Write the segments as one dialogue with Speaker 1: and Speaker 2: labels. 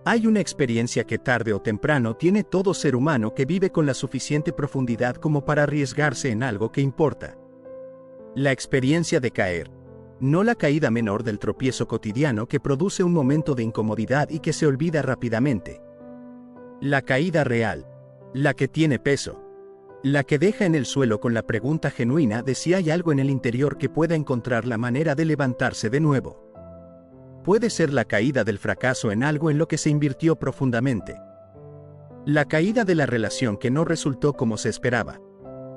Speaker 1: Hay una experiencia que tarde o temprano tiene todo ser humano que vive con la suficiente profundidad como para arriesgarse en algo que importa. La experiencia de caer. No la caída menor del tropiezo cotidiano que produce un momento de incomodidad y que se olvida rápidamente. La caída real. La que tiene peso. La que deja en el suelo con la pregunta genuina de si hay algo en el interior que pueda encontrar la manera de levantarse de nuevo. Puede ser la caída del fracaso en algo en lo que se invirtió profundamente. La caída de la relación que no resultó como se esperaba.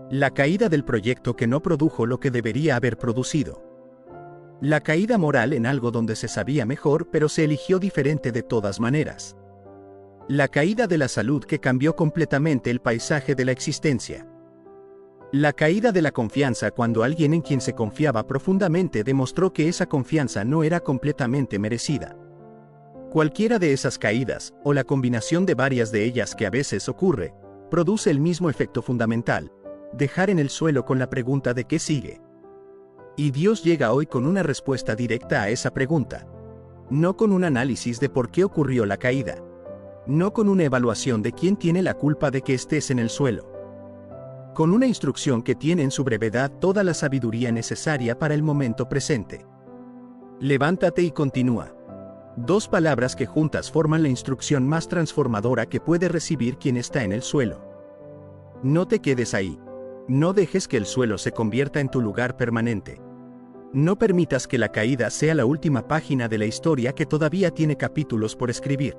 Speaker 1: La caída del proyecto que no produjo lo que debería haber producido. La caída moral en algo donde se sabía mejor pero se eligió diferente de todas maneras. La caída de la salud que cambió completamente el paisaje de la existencia. La caída de la confianza cuando alguien en quien se confiaba profundamente demostró que esa confianza no era completamente merecida. Cualquiera de esas caídas, o la combinación de varias de ellas que a veces ocurre, produce el mismo efecto fundamental: dejar en el suelo con la pregunta de ¿qué sigue? Y Dios llega hoy con una respuesta directa a esa pregunta. No con un análisis de por qué ocurrió la caída. No con una evaluación de quién tiene la culpa de que estés en el suelo. Con una instrucción que tiene en su brevedad toda la sabiduría necesaria para el momento presente. Levántate y continúa. Dos palabras que juntas forman la instrucción más transformadora que puede recibir quien está en el suelo. No te quedes ahí. No dejes que el suelo se convierta en tu lugar permanente. No permitas que la caída sea la última página de la historia que todavía tiene capítulos por escribir.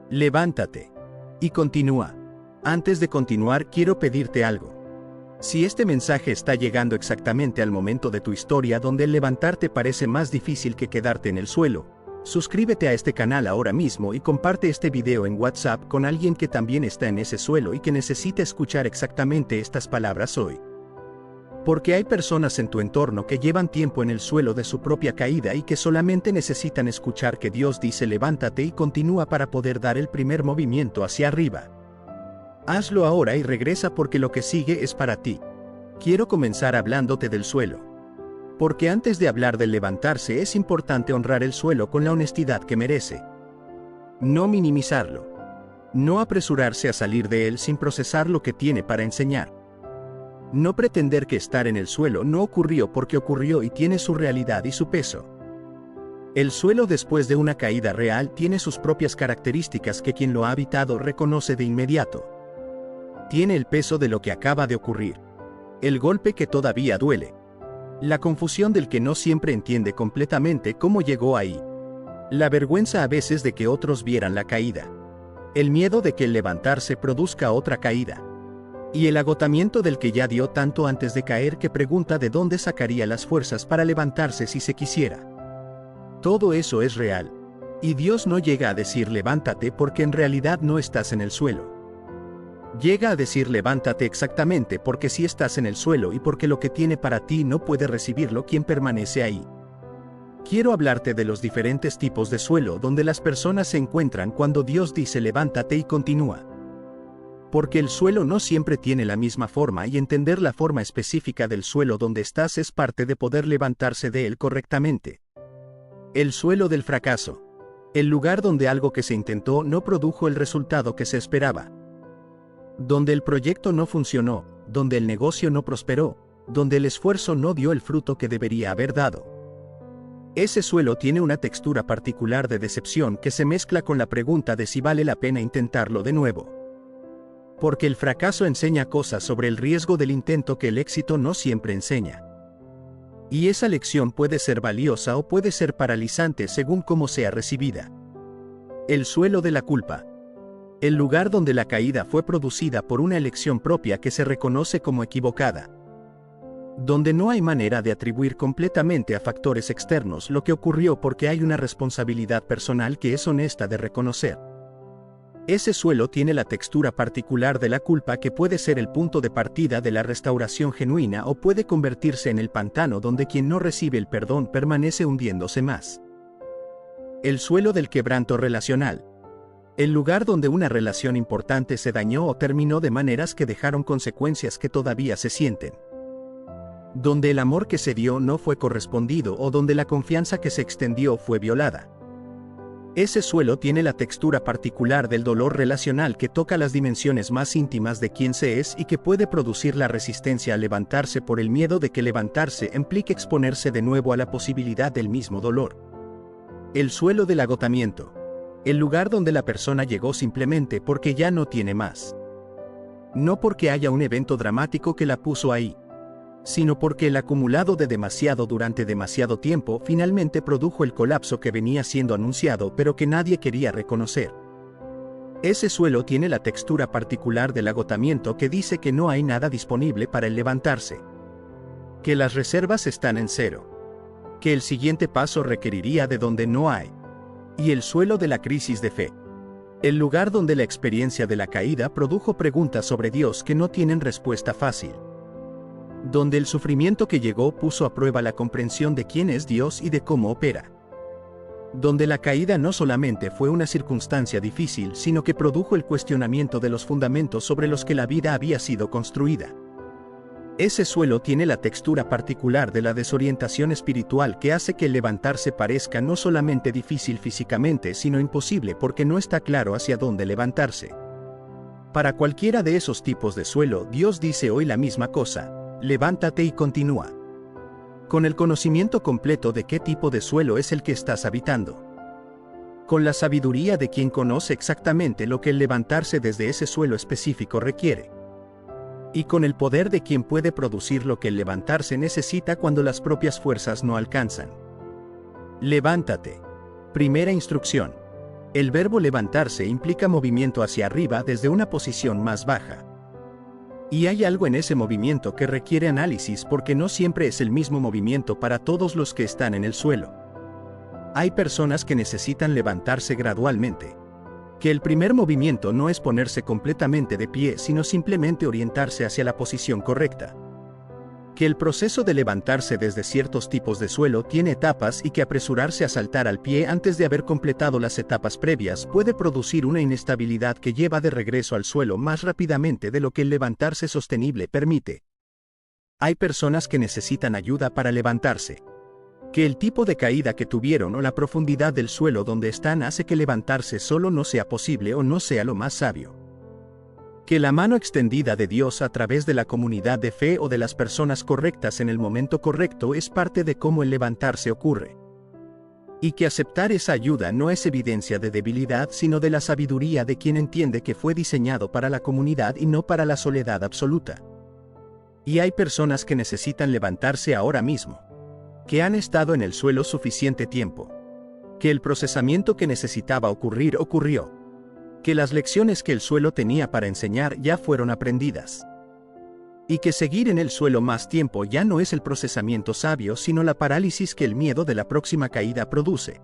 Speaker 1: Levántate. Y continúa. Antes de continuar, quiero pedirte algo. Si este mensaje está llegando exactamente al momento de tu historia donde el levantarte parece más difícil que quedarte en el suelo, suscríbete a este canal ahora mismo y comparte este video en WhatsApp con alguien que también está en ese suelo y que necesita escuchar exactamente estas palabras hoy. Porque hay personas en tu entorno que llevan tiempo en el suelo de su propia caída y que solamente necesitan escuchar que Dios dice levántate y continúa para poder dar el primer movimiento hacia arriba. Hazlo ahora y regresa porque lo que sigue es para ti. Quiero comenzar hablándote del suelo. Porque antes de hablar del levantarse es importante honrar el suelo con la honestidad que merece. No minimizarlo. No apresurarse a salir de él sin procesar lo que tiene para enseñar. No pretender que estar en el suelo no ocurrió porque ocurrió y tiene su realidad y su peso. El suelo después de una caída real tiene sus propias características que quien lo ha habitado reconoce de inmediato. Tiene el peso de lo que acaba de ocurrir. El golpe que todavía duele. La confusión del que no siempre entiende completamente cómo llegó ahí. La vergüenza a veces de que otros vieran la caída. El miedo de que el levantarse produzca otra caída. Y el agotamiento del que ya dio tanto antes de caer que pregunta de dónde sacaría las fuerzas para levantarse si se quisiera. Todo eso es real. Y Dios no llega a decir levántate porque en realidad no estás en el suelo. Llega a decir levántate exactamente porque sí estás en el suelo y porque lo que tiene para ti no puede recibirlo quien permanece ahí. Quiero hablarte de los diferentes tipos de suelo donde las personas se encuentran cuando Dios dice levántate y continúa. Porque el suelo no siempre tiene la misma forma y entender la forma específica del suelo donde estás es parte de poder levantarse de él correctamente. El suelo del fracaso. El lugar donde algo que se intentó no produjo el resultado que se esperaba. Donde el proyecto no funcionó, donde el negocio no prosperó, donde el esfuerzo no dio el fruto que debería haber dado. Ese suelo tiene una textura particular de decepción que se mezcla con la pregunta de si vale la pena intentarlo de nuevo. Porque el fracaso enseña cosas sobre el riesgo del intento que el éxito no siempre enseña. Y esa lección puede ser valiosa o puede ser paralizante según cómo sea recibida. El suelo de la culpa. El lugar donde la caída fue producida por una elección propia que se reconoce como equivocada. Donde no hay manera de atribuir completamente a factores externos lo que ocurrió porque hay una responsabilidad personal que es honesta de reconocer. Ese suelo tiene la textura particular de la culpa que puede ser el punto de partida de la restauración genuina o puede convertirse en el pantano donde quien no recibe el perdón permanece hundiéndose más. El suelo del quebranto relacional. El lugar donde una relación importante se dañó o terminó de maneras que dejaron consecuencias que todavía se sienten. Donde el amor que se dio no fue correspondido o donde la confianza que se extendió fue violada. Ese suelo tiene la textura particular del dolor relacional que toca las dimensiones más íntimas de quién se es y que puede producir la resistencia a levantarse por el miedo de que levantarse implique exponerse de nuevo a la posibilidad del mismo dolor. El suelo del agotamiento. El lugar donde la persona llegó simplemente porque ya no tiene más. No porque haya un evento dramático que la puso ahí, sino porque el acumulado de demasiado durante demasiado tiempo finalmente produjo el colapso que venía siendo anunciado pero que nadie quería reconocer. Ese suelo tiene la textura particular del agotamiento que dice que no hay nada disponible para el levantarse, que las reservas están en cero, que el siguiente paso requeriría de donde no hay, y el suelo de la crisis de fe. El lugar donde la experiencia de la caída produjo preguntas sobre Dios que no tienen respuesta fácil. Donde el sufrimiento que llegó puso a prueba la comprensión de quién es Dios y de cómo opera. Donde la caída no solamente fue una circunstancia difícil, sino que produjo el cuestionamiento de los fundamentos sobre los que la vida había sido construida. Ese suelo tiene la textura particular de la desorientación espiritual que hace que el levantarse parezca no solamente difícil físicamente, sino imposible porque no está claro hacia dónde levantarse. Para cualquiera de esos tipos de suelo, Dios dice hoy la misma cosa: levántate y continúa. Con el conocimiento completo de qué tipo de suelo es el que estás habitando. Con la sabiduría de quien conoce exactamente lo que el levantarse desde ese suelo específico requiere. Y con el poder de quien puede producir lo que el levantarse necesita cuando las propias fuerzas no alcanzan. Levántate. Primera instrucción. El verbo levantarse implica movimiento hacia arriba desde una posición más baja. Y hay algo en ese movimiento que requiere análisis porque no siempre es el mismo movimiento para todos los que están en el suelo. Hay personas que necesitan levantarse gradualmente. Que el primer movimiento no es ponerse completamente de pie, sino simplemente orientarse hacia la posición correcta. Que el proceso de levantarse desde ciertos tipos de suelo tiene etapas y que apresurarse a saltar al pie antes de haber completado las etapas previas puede producir una inestabilidad que lleva de regreso al suelo más rápidamente de lo que el levantarse sostenible permite. Hay personas que necesitan ayuda para levantarse. Que el tipo de caída que tuvieron o la profundidad del suelo donde están hace que levantarse solo no sea posible o no sea lo más sabio. Que la mano extendida de Dios a través de la comunidad de fe o de las personas correctas en el momento correcto es parte de cómo el levantarse ocurre. Y que aceptar esa ayuda no es evidencia de debilidad sino de la sabiduría de quien entiende que fue diseñado para la comunidad y no para la soledad absoluta. Y hay personas que necesitan levantarse ahora mismo. Que han estado en el suelo suficiente tiempo. Que el procesamiento que necesitaba ocurrir ocurrió. Que las lecciones que el suelo tenía para enseñar ya fueron aprendidas. Y que seguir en el suelo más tiempo ya no es el procesamiento sabio sino la parálisis que el miedo de la próxima caída produce.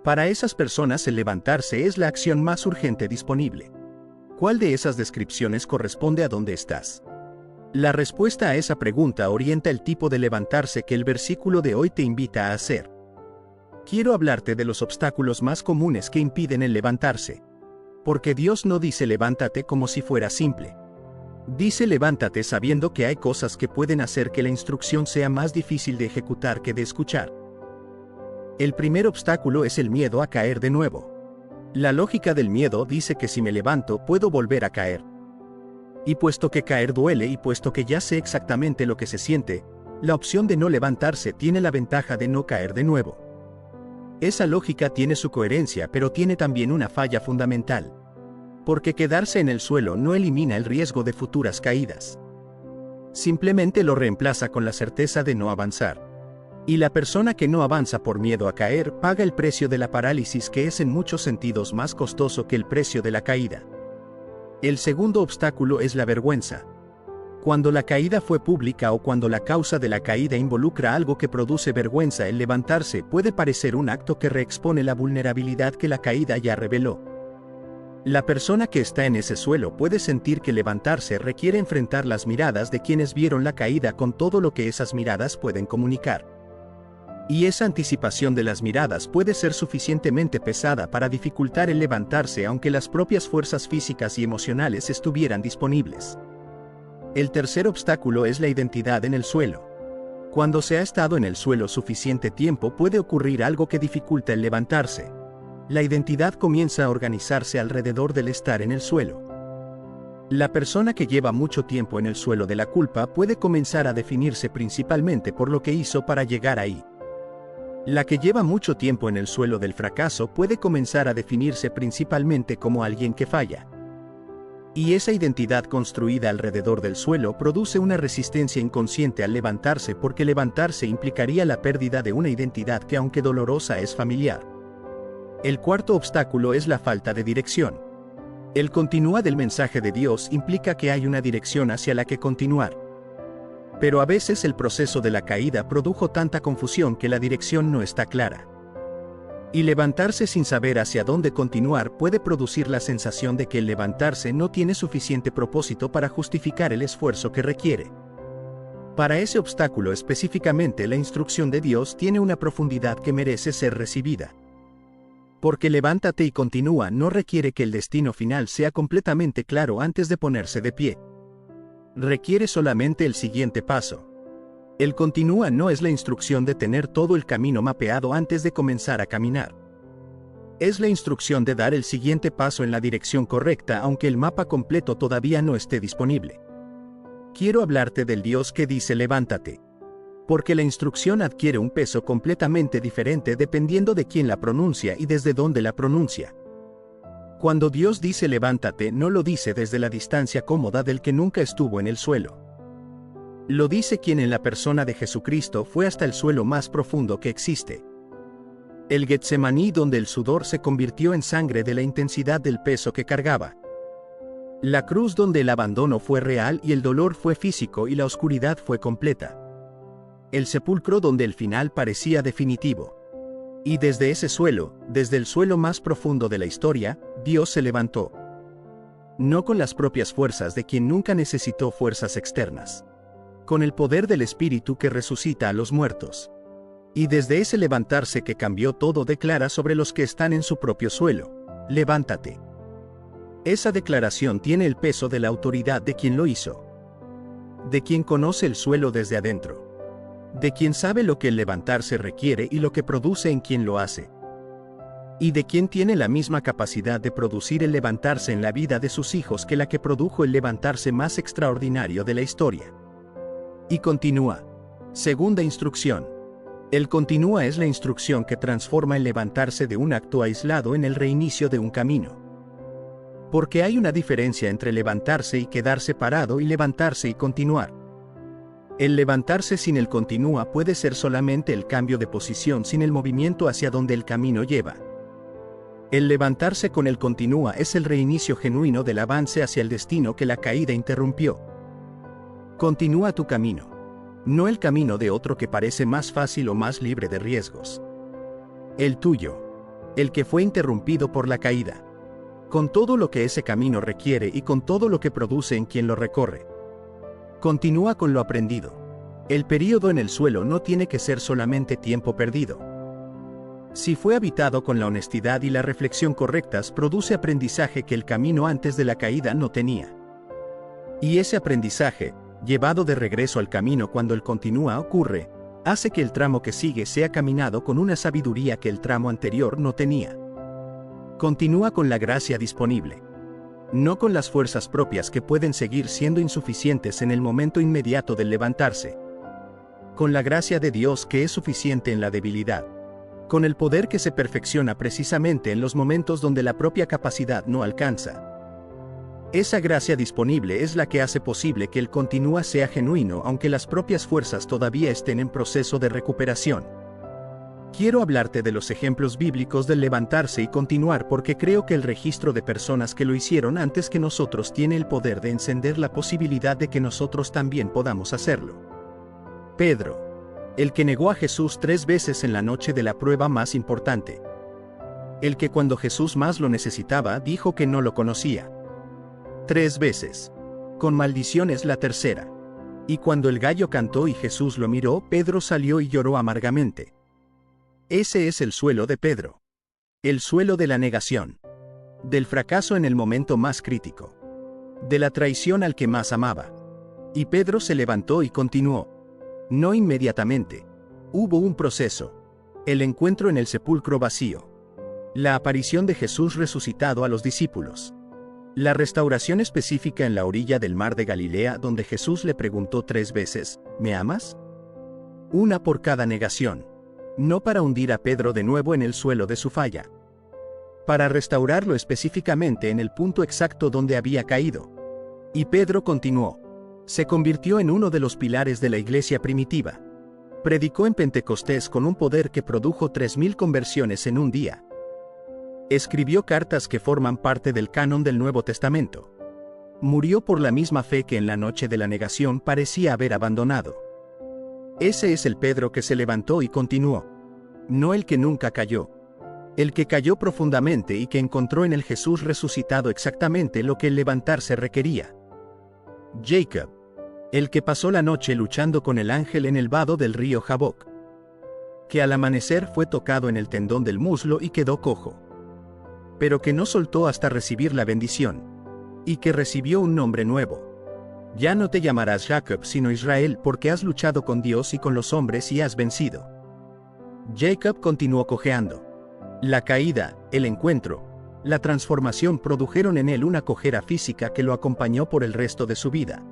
Speaker 1: Para esas personas el levantarse es la acción más urgente disponible. ¿Cuál de esas descripciones corresponde a dónde estás? La respuesta a esa pregunta orienta el tipo de levantarse que el versículo de hoy te invita a hacer. Quiero hablarte de los obstáculos más comunes que impiden el levantarse. Porque Dios no dice levántate como si fuera simple. Dice levántate sabiendo que hay cosas que pueden hacer que la instrucción sea más difícil de ejecutar que de escuchar. El primer obstáculo es el miedo a caer de nuevo. La lógica del miedo dice que si me levanto puedo volver a caer. Y puesto que caer duele y puesto que ya sé exactamente lo que se siente, la opción de no levantarse tiene la ventaja de no caer de nuevo. Esa lógica tiene su coherencia pero tiene también una falla fundamental. Porque quedarse en el suelo no elimina el riesgo de futuras caídas. Simplemente lo reemplaza con la certeza de no avanzar. Y la persona que no avanza por miedo a caer paga el precio de la parálisis que es en muchos sentidos más costoso que el precio de la caída. El segundo obstáculo es la vergüenza. Cuando la caída fue pública o cuando la causa de la caída involucra algo que produce vergüenza, el levantarse puede parecer un acto que reexpone la vulnerabilidad que la caída ya reveló. La persona que está en ese suelo puede sentir que levantarse requiere enfrentar las miradas de quienes vieron la caída con todo lo que esas miradas pueden comunicar. Y esa anticipación de las miradas puede ser suficientemente pesada para dificultar el levantarse aunque las propias fuerzas físicas y emocionales estuvieran disponibles. El tercer obstáculo es la identidad en el suelo. Cuando se ha estado en el suelo suficiente tiempo puede ocurrir algo que dificulta el levantarse. La identidad comienza a organizarse alrededor del estar en el suelo. La persona que lleva mucho tiempo en el suelo de la culpa puede comenzar a definirse principalmente por lo que hizo para llegar ahí. La que lleva mucho tiempo en el suelo del fracaso puede comenzar a definirse principalmente como alguien que falla. Y esa identidad construida alrededor del suelo produce una resistencia inconsciente al levantarse, porque levantarse implicaría la pérdida de una identidad que, aunque dolorosa, es familiar. El cuarto obstáculo es la falta de dirección. El continúa del mensaje de Dios implica que hay una dirección hacia la que continuar. Pero a veces el proceso de la caída produjo tanta confusión que la dirección no está clara. Y levantarse sin saber hacia dónde continuar puede producir la sensación de que el levantarse no tiene suficiente propósito para justificar el esfuerzo que requiere. Para ese obstáculo específicamente, la instrucción de Dios tiene una profundidad que merece ser recibida. Porque levántate y continúa no requiere que el destino final sea completamente claro antes de ponerse de pie. Requiere solamente el siguiente paso. El continúa no es la instrucción de tener todo el camino mapeado antes de comenzar a caminar. Es la instrucción de dar el siguiente paso en la dirección correcta aunque el mapa completo todavía no esté disponible. Quiero hablarte del Dios que dice levántate. Porque la instrucción adquiere un peso completamente diferente dependiendo de quién la pronuncia y desde dónde la pronuncia. Cuando Dios dice levántate, no lo dice desde la distancia cómoda del que nunca estuvo en el suelo. Lo dice quien en la persona de Jesucristo fue hasta el suelo más profundo que existe. El Getsemaní, donde el sudor se convirtió en sangre de la intensidad del peso que cargaba. La cruz, donde el abandono fue real y el dolor fue físico y la oscuridad fue completa. El sepulcro, donde el final parecía definitivo. Y desde ese suelo, desde el suelo más profundo de la historia, Dios se levantó. No con las propias fuerzas de quien nunca necesitó fuerzas externas. Con el poder del Espíritu que resucita a los muertos. Y desde ese levantarse que cambió todo, declara sobre los que están en su propio suelo: levántate. Esa declaración tiene el peso de la autoridad de quien lo hizo. De quien conoce el suelo desde adentro. De quien sabe lo que el levantarse requiere y lo que produce en quien lo hace. Y de quien tiene la misma capacidad de producir el levantarse en la vida de sus hijos que la que produjo el levantarse más extraordinario de la historia. Y continúa. Segunda instrucción. El continúa es la instrucción que transforma el levantarse de un acto aislado en el reinicio de un camino. Porque hay una diferencia entre levantarse y quedarse parado y levantarse y continuar. El levantarse sin el continúa puede ser solamente el cambio de posición sin el movimiento hacia donde el camino lleva. El levantarse con el continúa es el reinicio genuino del avance hacia el destino que la caída interrumpió. Continúa tu camino. No el camino de otro que parece más fácil o más libre de riesgos. El tuyo. El que fue interrumpido por la caída. Con todo lo que ese camino requiere y con todo lo que produce en quien lo recorre. Continúa con lo aprendido. El período en el suelo no tiene que ser solamente tiempo perdido. Si fue habitado con la honestidad y la reflexión correctas, produce aprendizaje que el camino antes de la caída no tenía. Y ese aprendizaje, llevado de regreso al camino cuando el continúa ocurre, hace que el tramo que sigue sea caminado con una sabiduría que el tramo anterior no tenía. Continúa con la gracia disponible. No con las fuerzas propias que pueden seguir siendo insuficientes en el momento inmediato del levantarse. Con la gracia de Dios que es suficiente en la debilidad. Con el poder que se perfecciona precisamente en los momentos donde la propia capacidad no alcanza. Esa gracia disponible es la que hace posible que el continúa sea genuino aunque las propias fuerzas todavía estén en proceso de recuperación. Quiero hablarte de los ejemplos bíblicos del levantarse y continuar porque creo que el registro de personas que lo hicieron antes que nosotros tiene el poder de encender la posibilidad de que nosotros también podamos hacerlo. Pedro. El que negó a Jesús 3 veces en la noche de la prueba más importante. El que cuando Jesús más lo necesitaba dijo que no lo conocía. 3 veces. Con maldiciones la tercera. Y cuando el gallo cantó y Jesús lo miró, Pedro salió y lloró amargamente. Ese es el suelo de Pedro. El suelo de la negación. Del fracaso en el momento más crítico. De la traición al que más amaba. Y Pedro se levantó y continuó. No inmediatamente. Hubo un proceso. El encuentro en el sepulcro vacío. La aparición de Jesús resucitado a los discípulos. La restauración específica en la orilla del mar de Galilea donde Jesús le preguntó 3 veces, ¿me amas? Una por cada negación. No para hundir a Pedro de nuevo en el suelo de su falla. Para restaurarlo específicamente en el punto exacto donde había caído. Y Pedro continuó. Se convirtió en uno de los pilares de la iglesia primitiva. Predicó en Pentecostés con un poder que produjo 3000 conversiones en un día. Escribió cartas que forman parte del canon del Nuevo Testamento. Murió por la misma fe que en la noche de la negación parecía haber abandonado. Ese es el Pedro que se levantó y continuó. No el que nunca cayó. El que cayó profundamente y que encontró en el Jesús resucitado exactamente lo que el levantarse requería. Jacob. El que pasó la noche luchando con el ángel en el vado del río Jaboc. Que al amanecer fue tocado en el tendón del muslo y quedó cojo. Pero que no soltó hasta recibir la bendición. Y que recibió un nombre nuevo. Ya no te llamarás Jacob sino Israel porque has luchado con Dios y con los hombres y has vencido. Jacob continuó cojeando. La caída, el encuentro, la transformación produjeron en él una cojera física que lo acompañó por el resto de su vida.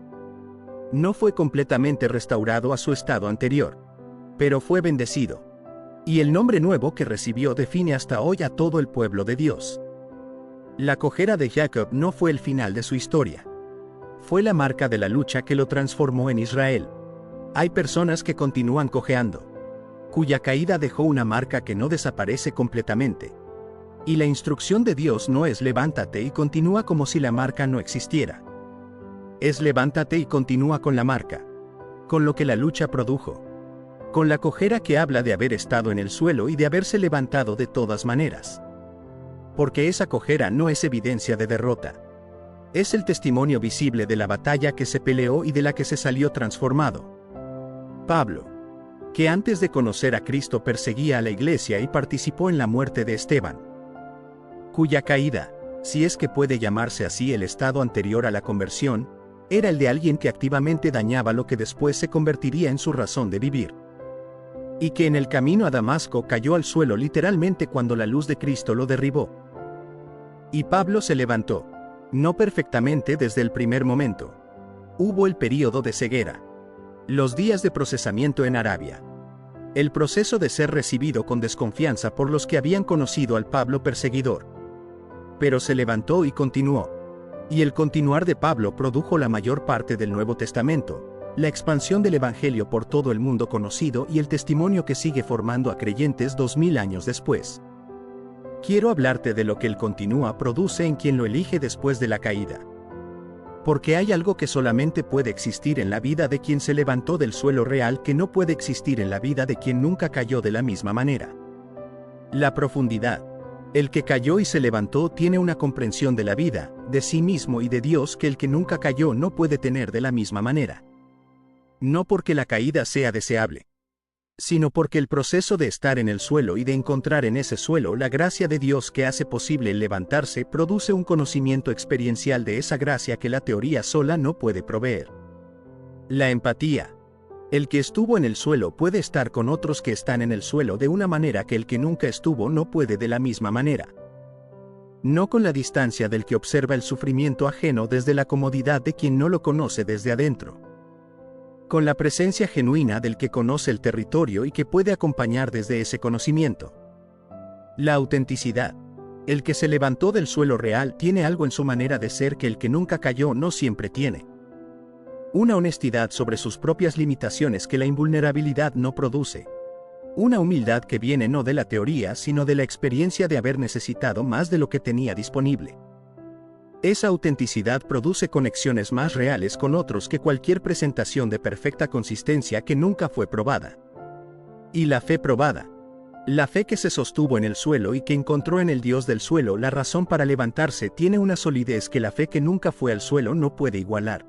Speaker 1: No fue completamente restaurado a su estado anterior, pero fue bendecido. Y el nombre nuevo que recibió define hasta hoy a todo el pueblo de Dios. La cojera de Jacob no fue el final de su historia. Fue la marca de la lucha que lo transformó en Israel. Hay personas que continúan cojeando, cuya caída dejó una marca que no desaparece completamente. Y la instrucción de Dios no es levántate y continúa como si la marca no existiera. Es levántate y continúa con la marca, con lo que la lucha produjo, con la cojera que habla de haber estado en el suelo y de haberse levantado de todas maneras. Porque esa cojera no es evidencia de derrota. Es el testimonio visible de la batalla que se peleó y de la que se salió transformado. Pablo, que antes de conocer a Cristo perseguía a la iglesia y participó en la muerte de Esteban, cuya caída, si es que puede llamarse así el estado anterior a la conversión, era el de alguien que activamente dañaba lo que después se convertiría en su razón de vivir. Y que en el camino a Damasco cayó al suelo literalmente cuando la luz de Cristo lo derribó. Y Pablo se levantó. No perfectamente desde el primer momento. Hubo el período de ceguera. Los días de procesamiento en Arabia. El proceso de ser recibido con desconfianza por los que habían conocido al Pablo perseguidor. Pero se levantó y continuó. Y el continuar de Pablo produjo la mayor parte del Nuevo Testamento, la expansión del Evangelio por todo el mundo conocido y el testimonio que sigue formando a creyentes 2000 años después. Quiero hablarte de lo que el continúa produce en quien lo elige después de la caída. Porque hay algo que solamente puede existir en la vida de quien se levantó del suelo real que no puede existir en la vida de quien nunca cayó de la misma manera. La profundidad. El que cayó y se levantó tiene una comprensión de la vida, de sí mismo y de Dios que el que nunca cayó no puede tener de la misma manera. No porque la caída sea deseable, sino porque el proceso de estar en el suelo y de encontrar en ese suelo la gracia de Dios que hace posible el levantarse produce un conocimiento experiencial de esa gracia que la teoría sola no puede proveer. La empatía. El que estuvo en el suelo puede estar con otros que están en el suelo de una manera que el que nunca estuvo no puede de la misma manera. No con la distancia del que observa el sufrimiento ajeno desde la comodidad de quien no lo conoce desde adentro. Con la presencia genuina del que conoce el territorio y que puede acompañar desde ese conocimiento. La autenticidad. El que se levantó del suelo real tiene algo en su manera de ser que el que nunca cayó no siempre tiene. Una honestidad sobre sus propias limitaciones que la invulnerabilidad no produce. Una humildad que viene no de la teoría sino de la experiencia de haber necesitado más de lo que tenía disponible. Esa autenticidad produce conexiones más reales con otros que cualquier presentación de perfecta consistencia que nunca fue probada. Y la fe probada. La fe que se sostuvo en el suelo y que encontró en el Dios del suelo la razón para levantarse tiene una solidez que la fe que nunca fue al suelo no puede igualar.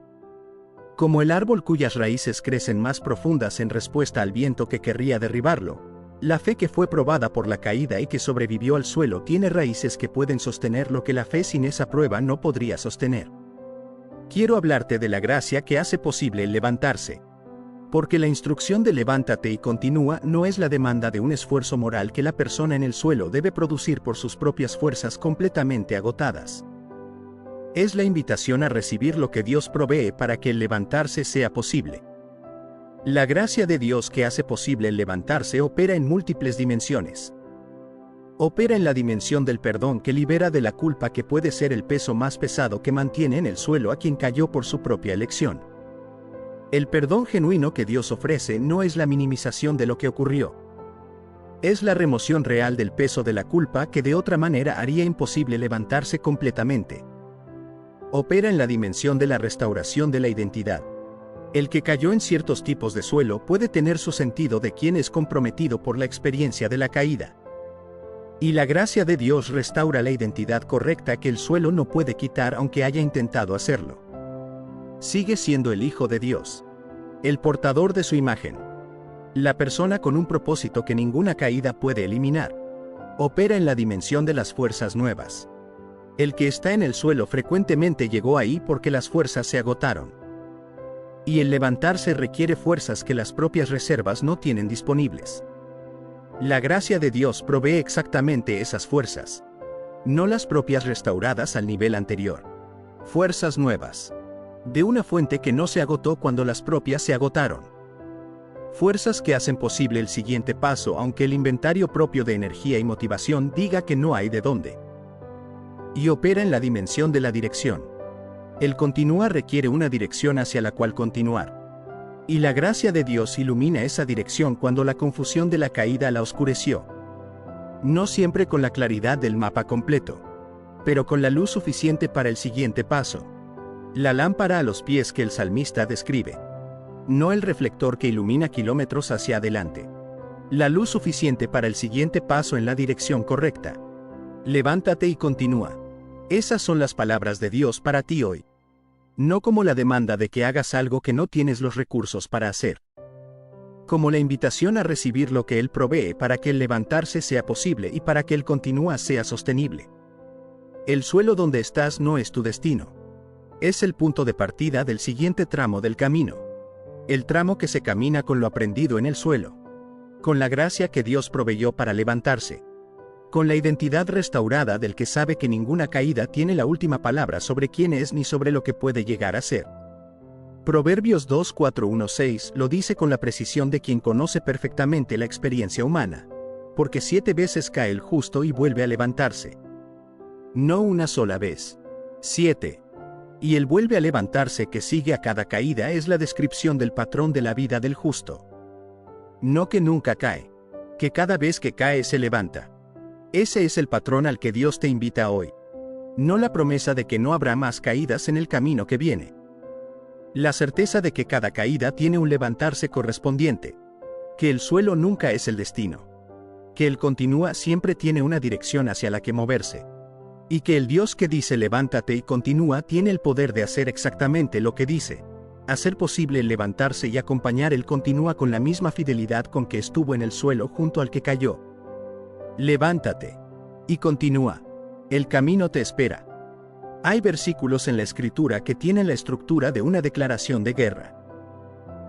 Speaker 1: Como el árbol cuyas raíces crecen más profundas en respuesta al viento que querría derribarlo, la fe que fue probada por la caída y que sobrevivió al suelo tiene raíces que pueden sostener lo que la fe sin esa prueba no podría sostener. Quiero hablarte de la gracia que hace posible el levantarse. Porque la instrucción de levántate y continúa no es la demanda de un esfuerzo moral que la persona en el suelo debe producir por sus propias fuerzas completamente agotadas. Es la invitación a recibir lo que Dios provee para que el levantarse sea posible. La gracia de Dios que hace posible el levantarse opera en múltiples dimensiones. Opera en la dimensión del perdón que libera de la culpa, que puede ser el peso más pesado que mantiene en el suelo a quien cayó por su propia elección. El perdón genuino que Dios ofrece no es la minimización de lo que ocurrió. Es la remoción real del peso de la culpa que de otra manera haría imposible levantarse completamente. Opera en la dimensión de la restauración de la identidad. El que cayó en ciertos tipos de suelo puede tener su sentido de quién es comprometido por la experiencia de la caída. Y la gracia de Dios restaura la identidad correcta que el suelo no puede quitar aunque haya intentado hacerlo. Sigue siendo el Hijo de Dios, el portador de su imagen. La persona con un propósito que ninguna caída puede eliminar. Opera en la dimensión de las fuerzas nuevas. El que está en el suelo frecuentemente llegó ahí porque las fuerzas se agotaron. Y el levantarse requiere fuerzas que las propias reservas no tienen disponibles. La gracia de Dios provee exactamente esas fuerzas. No las propias restauradas al nivel anterior. Fuerzas nuevas. De una fuente que no se agotó cuando las propias se agotaron. Fuerzas que hacen posible el siguiente paso aunque el inventario propio de energía y motivación diga que no hay de dónde. Y opera en la dimensión de la dirección. El continuar requiere una dirección hacia la cual continuar. Y la gracia de Dios ilumina esa dirección cuando la confusión de la caída la oscureció. No siempre con la claridad del mapa completo, pero con la luz suficiente para el siguiente paso. La lámpara a los pies que el salmista describe. No el reflector que ilumina kilómetros hacia adelante. La luz suficiente para el siguiente paso en la dirección correcta. Levántate y continúa. Esas son las palabras de Dios para ti hoy. No como la demanda de que hagas algo que no tienes los recursos para hacer. Como la invitación a recibir lo que Él provee para que el levantarse sea posible y para que el continúa sea sostenible. El suelo donde estás no es tu destino. Es el punto de partida del siguiente tramo del camino. El tramo que se camina con lo aprendido en el suelo. Con la gracia que Dios proveyó para levantarse. Con la identidad restaurada del que sabe que ninguna caída tiene la última palabra sobre quién es ni sobre lo que puede llegar a ser. Proverbios 2:4-1-6 lo dice con la precisión de quien conoce perfectamente la experiencia humana. Porque 7 veces cae el justo y vuelve a levantarse. No una sola vez. 7. Y él vuelve a levantarse que sigue a cada caída es la descripción del patrón de la vida del justo. No que nunca cae. Que cada vez que cae se levanta. Ese es el patrón al que Dios te invita hoy. No la promesa de que no habrá más caídas en el camino que viene. La certeza de que cada caída tiene un levantarse correspondiente. Que el suelo nunca es el destino. Que el continúa siempre tiene una dirección hacia la que moverse. Y que el Dios que dice levántate y continúa tiene el poder de hacer exactamente lo que dice. Hacer posible el levantarse y acompañar el continúa con la misma fidelidad con que estuvo en el suelo junto al que cayó. Levántate. Y continúa. El camino te espera. Hay versículos en la Escritura que tienen la estructura de una declaración de guerra.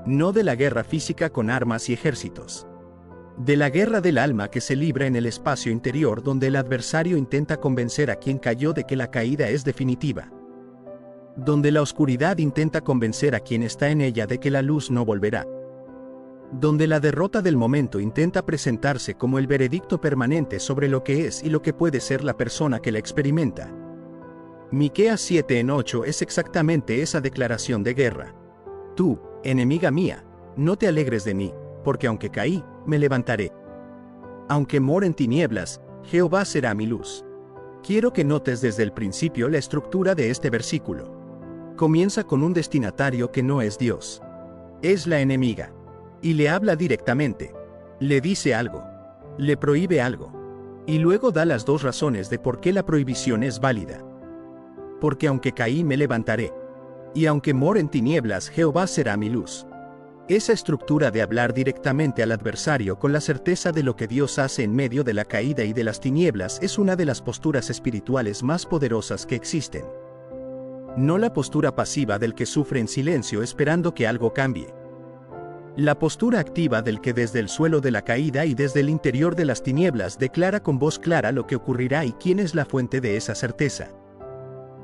Speaker 1: No de la guerra física con armas y ejércitos. De la guerra del alma que se libra en el espacio interior donde el adversario intenta convencer a quien cayó de que la caída es definitiva. Donde la oscuridad intenta convencer a quien está en ella de que la luz no volverá. Donde la derrota del momento intenta presentarse como el veredicto permanente sobre lo que es y lo que puede ser la persona que la experimenta. Miqueas 7:8 es exactamente esa declaración de guerra. Tú, enemiga mía, no te alegres de mí, porque aunque caí, me levantaré. Aunque mora en tinieblas, Jehová será mi luz. Quiero que notes desde el principio la estructura de este versículo. Comienza con un destinatario que no es Dios. Es la enemiga. Y le habla directamente. Le dice algo. Le prohíbe algo. Y luego da las 2 razones de por qué la prohibición es válida. Porque aunque caí me levantaré. Y aunque mora en tinieblas Jehová será mi luz. Esa estructura de hablar directamente al adversario con la certeza de lo que Dios hace en medio de la caída y de las tinieblas es una de las posturas espirituales más poderosas que existen. No la postura pasiva del que sufre en silencio esperando que algo cambie. La postura activa del que desde el suelo de la caída y desde el interior de las tinieblas declara con voz clara lo que ocurrirá y quién es la fuente de esa certeza.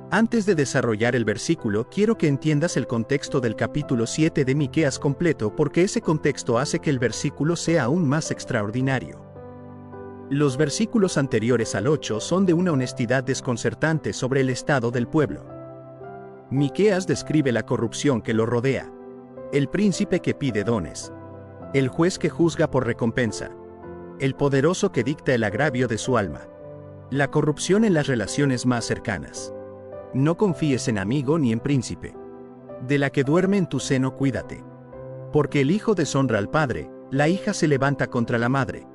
Speaker 1: Antes de desarrollar el versículo, quiero que entiendas el contexto del capítulo 7 de Miqueas completo, porque ese contexto hace que el versículo sea aún más extraordinario. Los versículos anteriores al 8 son de una honestidad desconcertante sobre el estado del pueblo. Miqueas describe la corrupción que lo rodea, el príncipe que pide dones, el juez que juzga por recompensa, el poderoso que dicta el agravio de su alma, la corrupción en las relaciones más cercanas. No confíes en amigo ni en príncipe. De la que duerme en tu seno cuídate. Porque el hijo deshonra al padre, la hija se levanta contra la madre.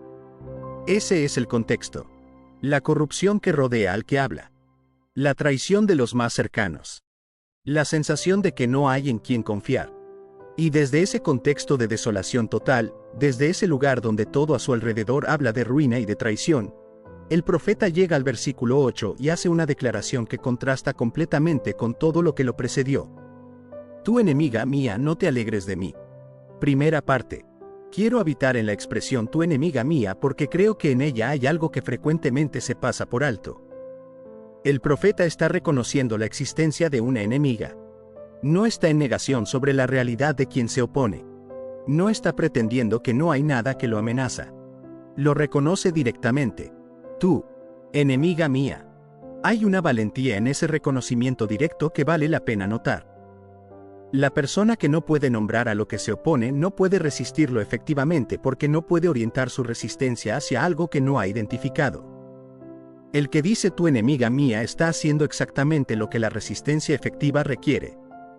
Speaker 1: Ese es el contexto. La corrupción que rodea al que habla. La traición de los más cercanos. La sensación de que no hay en quien confiar. Y desde ese contexto de desolación total, desde ese lugar donde todo a su alrededor habla de ruina y de traición, el profeta llega al versículo 8 y hace una declaración que contrasta completamente con todo lo que lo precedió. Tú, enemiga mía, no te alegres de mí. Primera parte. Quiero habitar en la expresión tu enemiga mía porque creo que en ella hay algo que frecuentemente se pasa por alto. El profeta está reconociendo la existencia de una enemiga. No está en negación sobre la realidad de quien se opone. No está pretendiendo que no hay nada que lo amenaza. Lo reconoce directamente. Tú, enemiga mía. Hay una valentía en ese reconocimiento directo que vale la pena notar. La persona que no puede nombrar a lo que se opone no puede resistirlo efectivamente porque no puede orientar su resistencia hacia algo que no ha identificado. El que dice tu enemiga mía está haciendo exactamente lo que la resistencia efectiva requiere.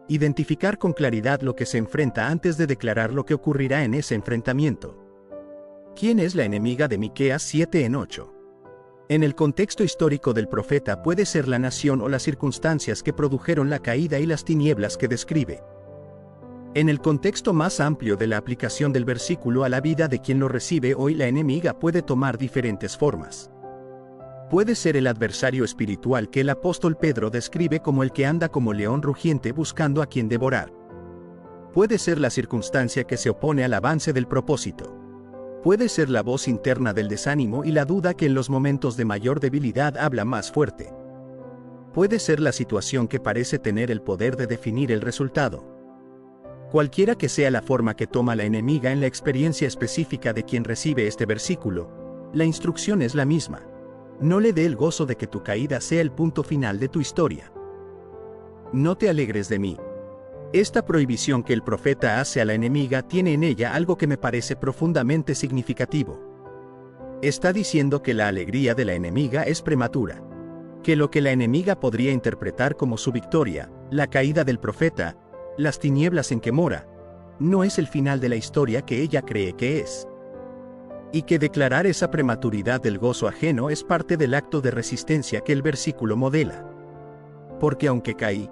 Speaker 1: Identificar con claridad lo que se enfrenta antes de declarar lo que ocurrirá en ese enfrentamiento. ¿Quién es la enemiga de Miqueas 7 en 8? En el contexto histórico del profeta puede ser la nación o las circunstancias que produjeron la caída y las tinieblas que describe. En el contexto más amplio de la aplicación del versículo a la vida de quien lo recibe hoy, la enemiga puede tomar diferentes formas. Puede ser el adversario espiritual que el apóstol Pedro describe como el que anda como león rugiente buscando a quien devorar. Puede ser la circunstancia que se opone al avance del propósito. Puede ser la voz interna del desánimo y la duda que en los momentos de mayor debilidad habla más fuerte. Puede ser la situación que parece tener el poder de definir el resultado. Cualquiera que sea la forma que toma la enemiga en la experiencia específica de quien recibe este versículo, la instrucción es la misma. No le dé el gozo de que tu caída sea el punto final de tu historia. No te alegres de mí. Esta prohibición que el profeta hace a la enemiga tiene en ella algo que me parece profundamente significativo. Está diciendo que la alegría de la enemiga es prematura. Que lo que la enemiga podría interpretar como su victoria, la caída del profeta, las tinieblas en que mora, no es el final de la historia que ella cree que es. Y que declarar esa prematuridad del gozo ajeno es parte del acto de resistencia que el versículo modela. Porque aunque caí,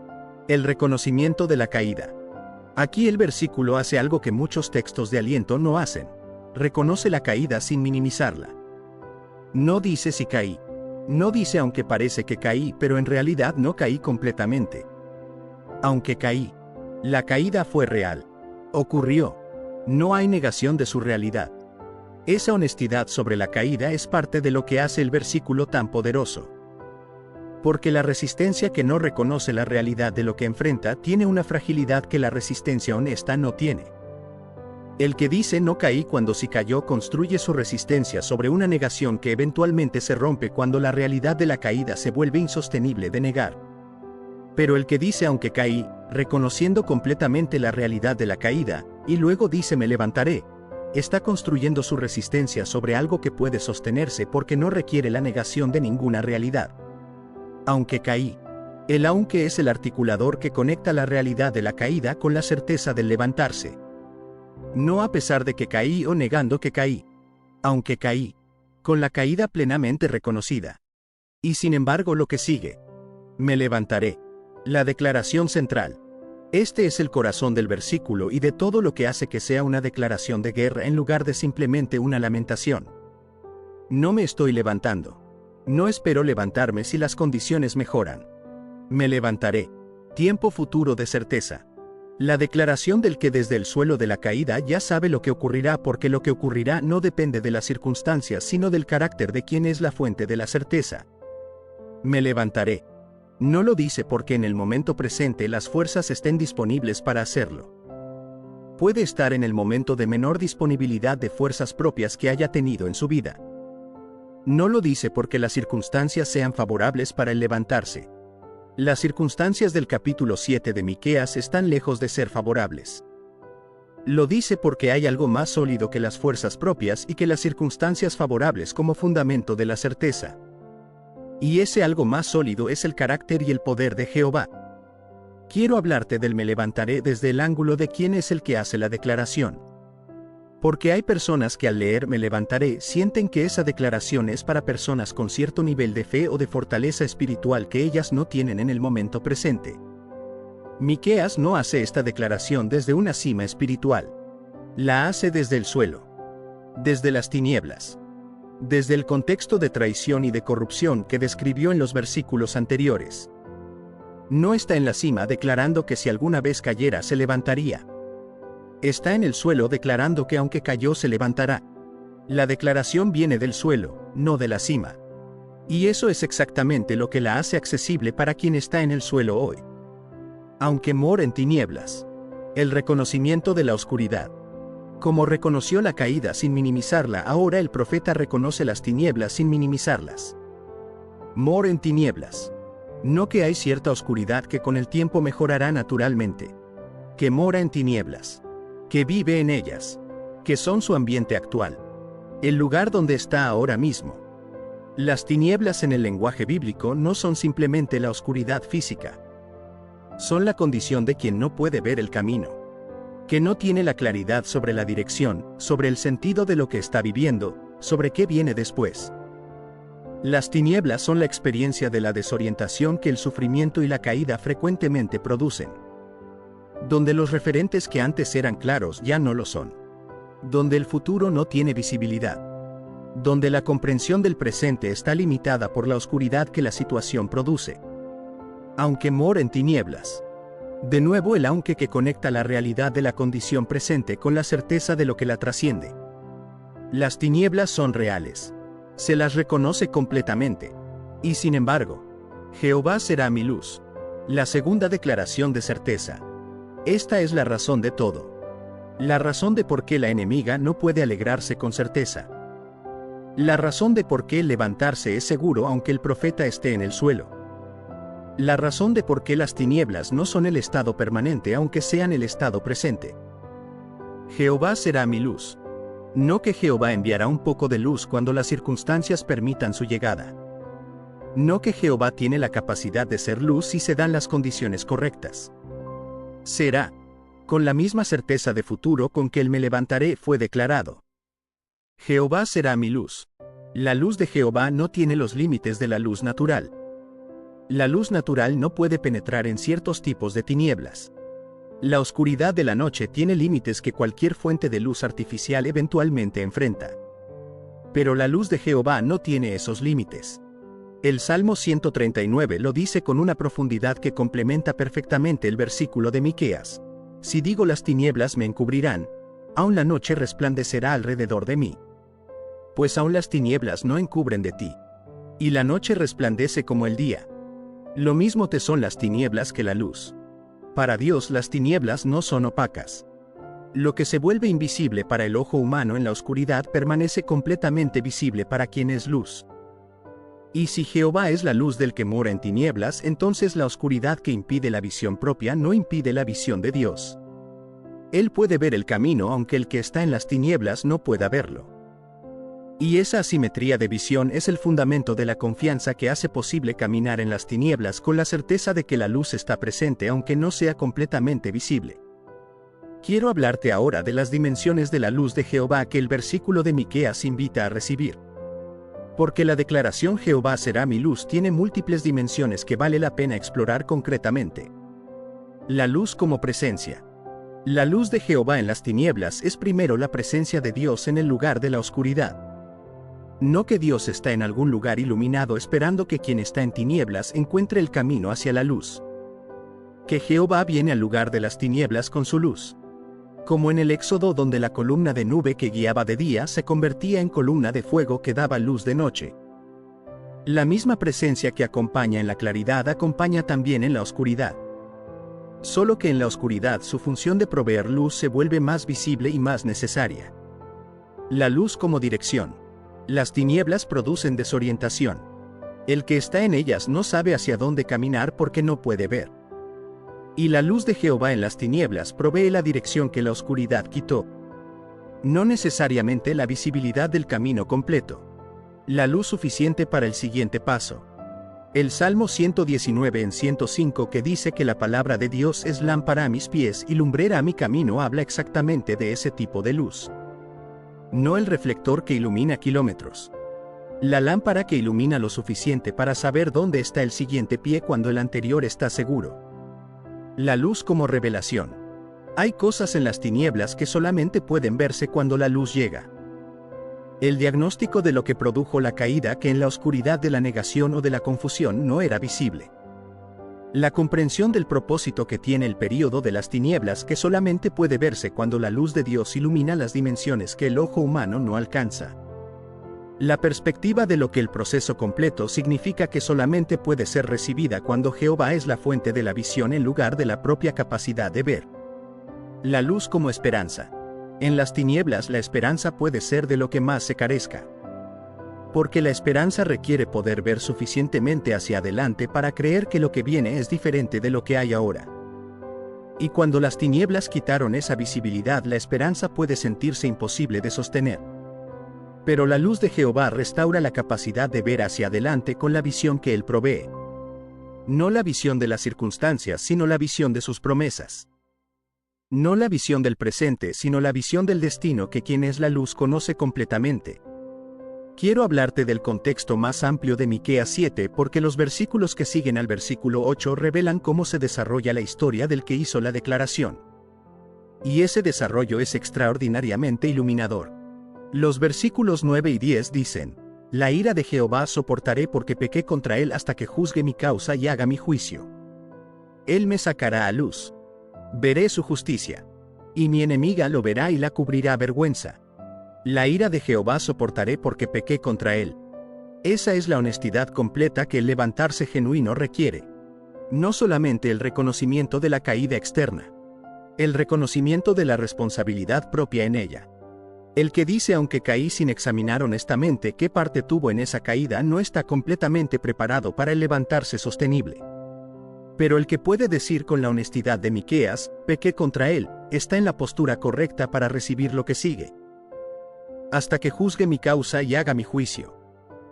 Speaker 1: el reconocimiento de la caída. Aquí el versículo hace algo que muchos textos de aliento no hacen. Reconoce la caída sin minimizarla. No dice si caí. No dice aunque parece que caí, pero en realidad no caí completamente. Aunque caí. La caída fue real. Ocurrió. No hay negación de su realidad. Esa honestidad sobre la caída es parte de lo que hace el versículo tan poderoso. Porque la resistencia que no reconoce la realidad de lo que enfrenta tiene una fragilidad que la resistencia honesta no tiene. El que dice no caí cuando sí cayó construye su resistencia sobre una negación que eventualmente se rompe cuando la realidad de la caída se vuelve insostenible de negar. Pero el que dice aunque caí, reconociendo completamente la realidad de la caída, y luego dice me levantaré, está construyendo su resistencia sobre algo que puede sostenerse porque no requiere la negación de ninguna realidad. Aunque caí. El aunque es el articulador que conecta la realidad de la caída con la certeza del levantarse. No a pesar de que caí o negando que caí. Aunque caí. Con la caída plenamente reconocida. Y sin embargo lo que sigue. Me levantaré. La declaración central. Este es el corazón del versículo y de todo lo que hace que sea una declaración de guerra en lugar de simplemente una lamentación. No me estoy levantando. No espero levantarme si las condiciones mejoran. Me levantaré. Tiempo futuro de certeza. La declaración del que desde el suelo de la caída ya sabe lo que ocurrirá, porque lo que ocurrirá no depende de las circunstancias sino del carácter de quien es la fuente de la certeza. Me levantaré. No lo dice porque en el momento presente las fuerzas estén disponibles para hacerlo. Puede estar en el momento de menor disponibilidad de fuerzas propias que haya tenido en su vida. No lo dice porque las circunstancias sean favorables para el levantarse. Las circunstancias del capítulo 7 de Miqueas están lejos de ser favorables. Lo dice porque hay algo más sólido que las fuerzas propias y que las circunstancias favorables como fundamento de la certeza. Y ese algo más sólido es el carácter y el poder de Jehová. Quiero hablarte del me levantaré desde el ángulo de quién es el que hace la declaración. Porque hay personas que al leer me levantaré sienten que esa declaración es para personas con cierto nivel de fe o de fortaleza espiritual que ellas no tienen en el momento presente. Miqueas no hace esta declaración desde una cima espiritual. La hace desde el suelo. Desde las tinieblas. Desde el contexto de traición y de corrupción que describió en los versículos anteriores. No está en la cima declarando que si alguna vez cayera se levantaría. Está en el suelo declarando que aunque cayó se levantará. La declaración viene del suelo, no de la cima. Y eso es exactamente lo que la hace accesible para quien está en el suelo hoy. Aunque mora en tinieblas. El reconocimiento de la oscuridad. Como reconoció la caída sin minimizarla, ahora el profeta reconoce las tinieblas sin minimizarlas. Mora en tinieblas. No que hay cierta oscuridad que con el tiempo mejorará naturalmente. Que mora en tinieblas. Que vive en ellas, que son su ambiente actual, el lugar donde está ahora mismo. Las tinieblas en el lenguaje bíblico no son simplemente la oscuridad física. Son la condición de quien no puede ver el camino, que no tiene la claridad sobre la dirección, sobre el sentido de lo que está viviendo, sobre qué viene después. Las tinieblas son la experiencia de la desorientación que el sufrimiento y la caída frecuentemente producen. Donde los referentes que antes eran claros ya no lo son. Donde el futuro no tiene visibilidad. Donde la comprensión del presente está limitada por la oscuridad que la situación produce. Aunque mora en tinieblas. De nuevo el aunque que conecta la realidad de la condición presente con la certeza de lo que la trasciende. Las tinieblas son reales. Se las reconoce completamente. Y sin embargo, Jehová será mi luz. La segunda declaración de certeza. Esta es la razón de todo. La razón de por qué la enemiga no puede alegrarse con certeza. La razón de por qué levantarse es seguro aunque el profeta esté en el suelo. La razón de por qué las tinieblas no son el estado permanente aunque sean el estado presente. Jehová será mi luz. No que Jehová enviará un poco de luz cuando las circunstancias permitan su llegada. No que Jehová tiene la capacidad de ser luz si se dan las condiciones correctas. Será, con la misma certeza de futuro con que el me levantaré fue declarado. Jehová será mi luz. La luz de Jehová no tiene los límites de la luz natural. La luz natural no puede penetrar en ciertos tipos de tinieblas. La oscuridad de la noche tiene límites que cualquier fuente de luz artificial eventualmente enfrenta. Pero la luz de Jehová no tiene esos límites. El Salmo 139 lo dice con una profundidad que complementa perfectamente el versículo de Miqueas. Si digo las tinieblas me encubrirán, aún la noche resplandecerá alrededor de mí. Pues aún las tinieblas no encubren de ti. Y la noche resplandece como el día. Lo mismo te son las tinieblas que la luz. Para Dios las tinieblas no son opacas. Lo que se vuelve invisible para el ojo humano en la oscuridad permanece completamente visible para quien es luz. Y si Jehová es la luz del que mora en tinieblas, entonces la oscuridad que impide la visión propia no impide la visión de Dios. Él puede ver el camino aunque el que está en las tinieblas no pueda verlo. Y esa asimetría de visión es el fundamento de la confianza que hace posible caminar en las tinieblas con la certeza de que la luz está presente aunque no sea completamente visible. Quiero hablarte ahora de las dimensiones de la luz de Jehová que el versículo de Miqueas invita a recibir. Porque la declaración Jehová será mi luz tiene múltiples dimensiones que vale la pena explorar concretamente. La luz como presencia. La luz de Jehová en las tinieblas es primero la presencia de Dios en el lugar de la oscuridad. No que Dios está en algún lugar iluminado esperando que quien está en tinieblas encuentre el camino hacia la luz. Que Jehová viene al lugar de las tinieblas con su luz. Como en el Éxodo, donde la columna de nube que guiaba de día se convertía en columna de fuego que daba luz de noche. La misma presencia que acompaña en la claridad acompaña también en la oscuridad. Solo que en la oscuridad su función de proveer luz se vuelve más visible y más necesaria. La luz como dirección. Las tinieblas producen desorientación. El que está en ellas no sabe hacia dónde caminar porque no puede ver. Y la luz de Jehová en las tinieblas provee la dirección que la oscuridad quitó. No necesariamente la visibilidad del camino completo. La luz suficiente para el siguiente paso. El Salmo 119 en 105 que dice que la palabra de Dios es lámpara a mis pies y lumbrera a mi camino habla exactamente de ese tipo de luz. No el reflector que ilumina kilómetros. La lámpara que ilumina lo suficiente para saber dónde está el siguiente pie cuando el anterior está seguro. La luz como revelación. Hay cosas en las tinieblas que solamente pueden verse cuando la luz llega. El diagnóstico de lo que produjo la caída que en la oscuridad de la negación o de la confusión no era visible. La comprensión del propósito que tiene el período de las tinieblas que solamente puede verse cuando la luz de Dios ilumina las dimensiones que el ojo humano no alcanza. La perspectiva de lo que el proceso completo significa que solamente puede ser recibida cuando Jehová es la fuente de la visión en lugar de la propia capacidad de ver. La luz como esperanza. En las tinieblas la esperanza puede ser de lo que más se carezca. Porque la esperanza requiere poder ver suficientemente hacia adelante para creer que lo que viene es diferente de lo que hay ahora. Y cuando las tinieblas quitaron esa visibilidad, la esperanza puede sentirse imposible de sostener. Pero la luz de Jehová restaura la capacidad de ver hacia adelante con la visión que Él provee. No la visión de las circunstancias, sino la visión de sus promesas. No la visión del presente, sino la visión del destino que quien es la luz conoce completamente. Quiero hablarte del contexto más amplio de Miqueas 7 porque los versículos que siguen al versículo 8 revelan cómo se desarrolla la historia del que hizo la declaración. Y ese desarrollo es extraordinariamente iluminador. Los versículos 9 y 10 dicen: La ira de Jehová soportaré porque pequé contra él hasta que juzgue mi causa y haga mi juicio. Él me sacará a luz. Veré su justicia. Y mi enemiga lo verá y la cubrirá vergüenza. La ira de Jehová soportaré porque pequé contra él. Esa es la honestidad completa que el levantarse genuino requiere. No solamente el reconocimiento de la caída externa. El reconocimiento de la responsabilidad propia en ella. El que dice aunque caí sin examinar honestamente qué parte tuvo en esa caída no está completamente preparado para el levantarse sostenible. Pero el que puede decir con la honestidad de Miqueas, pequé contra él, está en la postura correcta para recibir lo que sigue. Hasta que juzgue mi causa y haga mi juicio.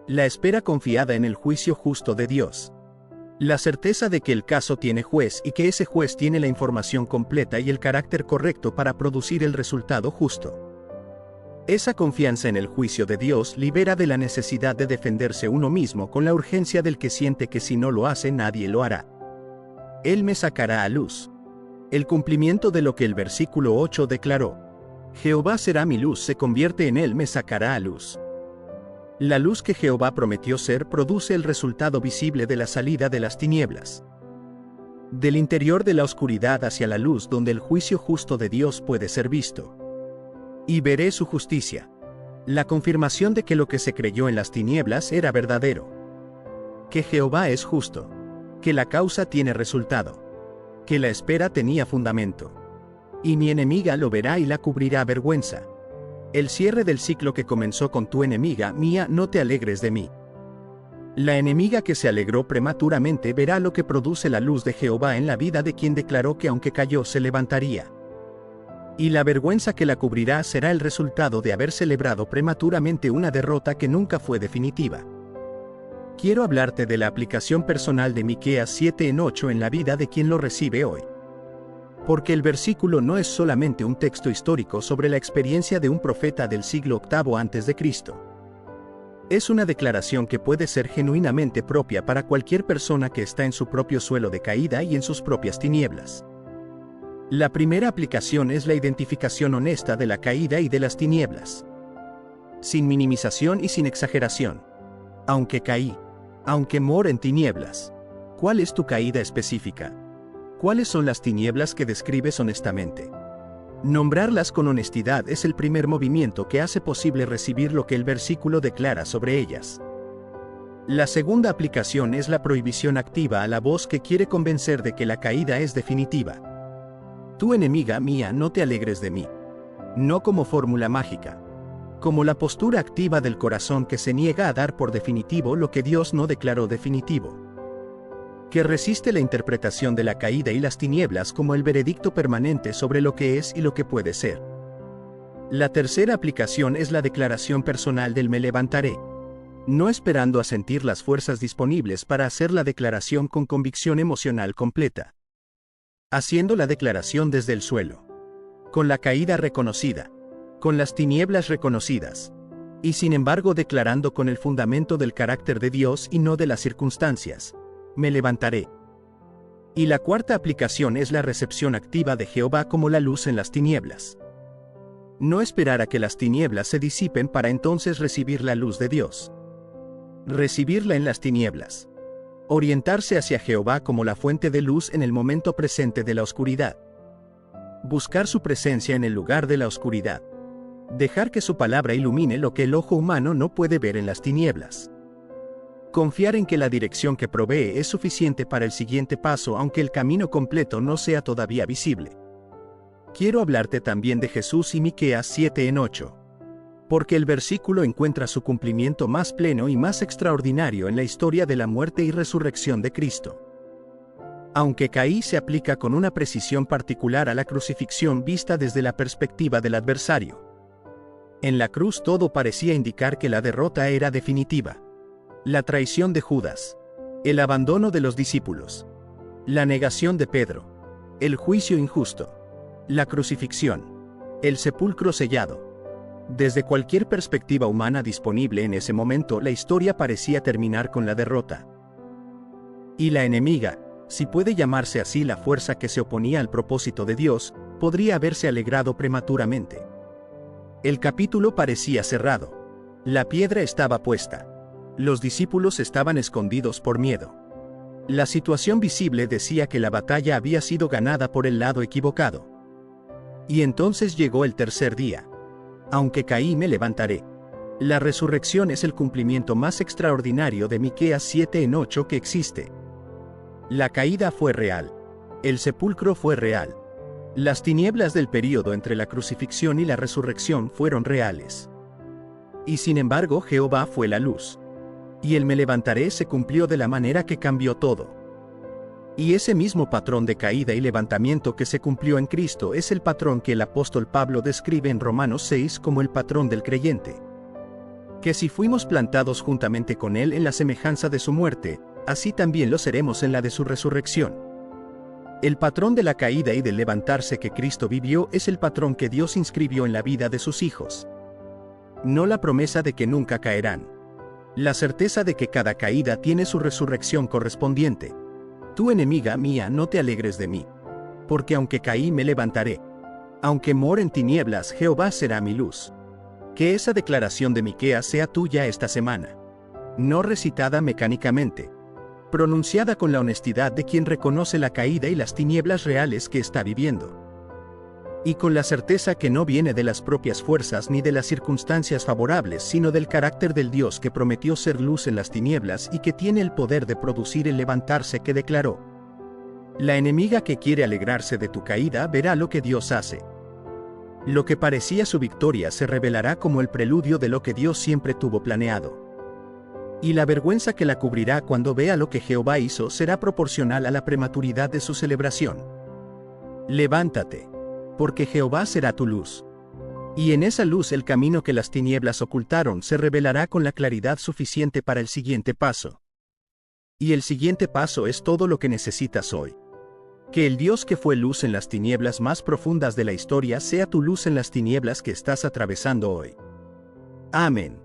Speaker 1: La espera confiada en el juicio justo de Dios. La certeza de que el caso tiene juez y que ese juez tiene la información completa y el carácter correcto para producir el resultado justo. Esa confianza en el juicio de Dios libera de la necesidad de defenderse uno mismo con la urgencia del que siente que si no lo hace nadie lo hará. Él me sacará a luz. El cumplimiento de lo que el versículo 8 declaró. Jehová será mi luz, se convierte en él, me sacará a luz. La luz que Jehová prometió ser produce el resultado visible de la salida de las tinieblas. Del interior de la oscuridad hacia la luz donde el juicio justo de Dios puede ser visto. Y veré su justicia. La confirmación de que lo que se creyó en las tinieblas era verdadero. Que Jehová es justo. Que la causa tiene resultado. Que la espera tenía fundamento. Y mi enemiga lo verá y la cubrirá vergüenza. El cierre del ciclo que comenzó con tu enemiga, mía, no te alegres de mí. La enemiga que se alegró prematuramente verá lo que produce la luz de Jehová en la vida de quien declaró que aunque cayó se levantaría. Y la vergüenza que la cubrirá será el resultado de haber celebrado prematuramente una derrota que nunca fue definitiva. Quiero hablarte de la aplicación personal de Miqueas 7 en 8 en la vida de quien lo recibe hoy. Porque el versículo no es solamente un texto histórico sobre la experiencia de un profeta del siglo VIII a.C. Es una declaración que puede ser genuinamente propia para cualquier persona que está en su propio suelo de caída y en sus propias tinieblas. La primera aplicación es la identificación honesta de la caída y de las tinieblas. Sin minimización y sin exageración. Aunque caí. Aunque moro en tinieblas. ¿Cuál es tu caída específica? ¿Cuáles son las tinieblas que describes honestamente? Nombrarlas con honestidad es el primer movimiento que hace posible recibir lo que el versículo declara sobre ellas. La segunda aplicación es la prohibición activa a la voz que quiere convencer de que la caída es definitiva. Tú, enemiga mía, no te alegres de mí. No como fórmula mágica. Como la postura activa del corazón que se niega a dar por definitivo lo que Dios no declaró definitivo. Que resiste la interpretación de la caída y las tinieblas como el veredicto permanente sobre lo que es y lo que puede ser. La tercera aplicación es la declaración personal del me levantaré. No esperando a sentir las fuerzas disponibles para hacer la declaración con convicción emocional completa. Haciendo la declaración desde el suelo. Con la caída reconocida. Con las tinieblas reconocidas. Y sin embargo declarando con el fundamento del carácter de Dios y no de las circunstancias. Me levantaré. Y la cuarta aplicación es la recepción activa de Jehová como la luz en las tinieblas. No esperar a que las tinieblas se disipen para entonces recibir la luz de Dios. Recibirla en las tinieblas. Orientarse hacia Jehová como la fuente de luz en el momento presente de la oscuridad. Buscar su presencia en el lugar de la oscuridad. Dejar que su palabra ilumine lo que el ojo humano no puede ver en las tinieblas. Confiar en que la dirección que provee es suficiente para el siguiente paso aunque el camino completo no sea todavía visible. Quiero hablarte también de Jesús y Miqueas 7:8. Porque el versículo encuentra su cumplimiento más pleno y más extraordinario en la historia de la muerte y resurrección de Cristo. Aunque Caí se aplica con una precisión particular a la crucifixión vista desde la perspectiva del adversario. En la cruz todo parecía indicar que la derrota era definitiva. La traición de Judas. El abandono de los discípulos. La negación de Pedro. El juicio injusto. La crucifixión. El sepulcro sellado. Desde cualquier perspectiva humana disponible en ese momento, la historia parecía terminar con la derrota. Y la enemiga, si puede llamarse así la fuerza que se oponía al propósito de Dios, podría haberse alegrado prematuramente. El capítulo parecía cerrado. La piedra estaba puesta. Los discípulos estaban escondidos por miedo. La situación visible decía que la batalla había sido ganada por el lado equivocado. Y entonces llegó el tercer día. Aunque caí, me levantaré. La resurrección es el cumplimiento más extraordinario de Miqueas 7:8 que existe. La caída fue real. El sepulcro fue real. Las tinieblas del período entre la crucifixión y la resurrección fueron reales. Y sin embargo Jehová fue la luz. Y el me levantaré se cumplió de la manera que cambió todo. Y ese mismo patrón de caída y levantamiento que se cumplió en Cristo es el patrón que el apóstol Pablo describe en Romanos 6 como el patrón del creyente. Que si fuimos plantados juntamente con Él en la semejanza de su muerte, así también lo seremos en la de su resurrección. El patrón de la caída y del levantarse que Cristo vivió es el patrón que Dios inscribió en la vida de sus hijos. No la promesa de que nunca caerán. La certeza de que cada caída tiene su resurrección correspondiente. Tú, enemiga mía, no te alegres de mí. Porque aunque caí, me levantaré. Aunque more en tinieblas, Jehová será mi luz. Que esa declaración de Miqueas sea tuya esta semana. No recitada mecánicamente. Pronunciada con la honestidad de quien reconoce la caída y las tinieblas reales que está viviendo. Y con la certeza que no viene de las propias fuerzas ni de las circunstancias favorables, sino del carácter del Dios que prometió ser luz en las tinieblas y que tiene el poder de producir el levantarse que declaró. La enemiga que quiere alegrarse de tu caída verá lo que Dios hace. Lo que parecía su victoria se revelará como el preludio de lo que Dios siempre tuvo planeado. Y la vergüenza que la cubrirá cuando vea lo que Jehová hizo será proporcional a la prematuridad de su celebración. Levántate. Porque Jehová será tu luz. Y en esa luz el camino que las tinieblas ocultaron se revelará con la claridad suficiente para el siguiente paso. Y el siguiente paso es todo lo que necesitas hoy. Que el Dios que fue luz en las tinieblas más profundas de la historia sea tu luz en las tinieblas que estás atravesando hoy. Amén.